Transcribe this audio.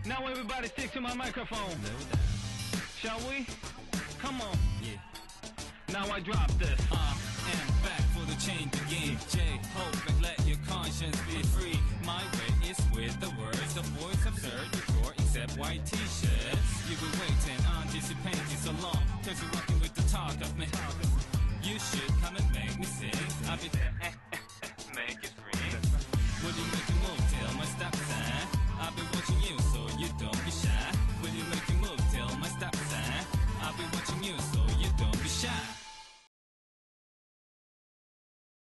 Now everybody stick to my microphone. Shall we? Come on. Yeah. Now I drop this. And back for the change the game. J-Hope and let your conscience be free. My way is with the words. The boys observe before except white t-shirts.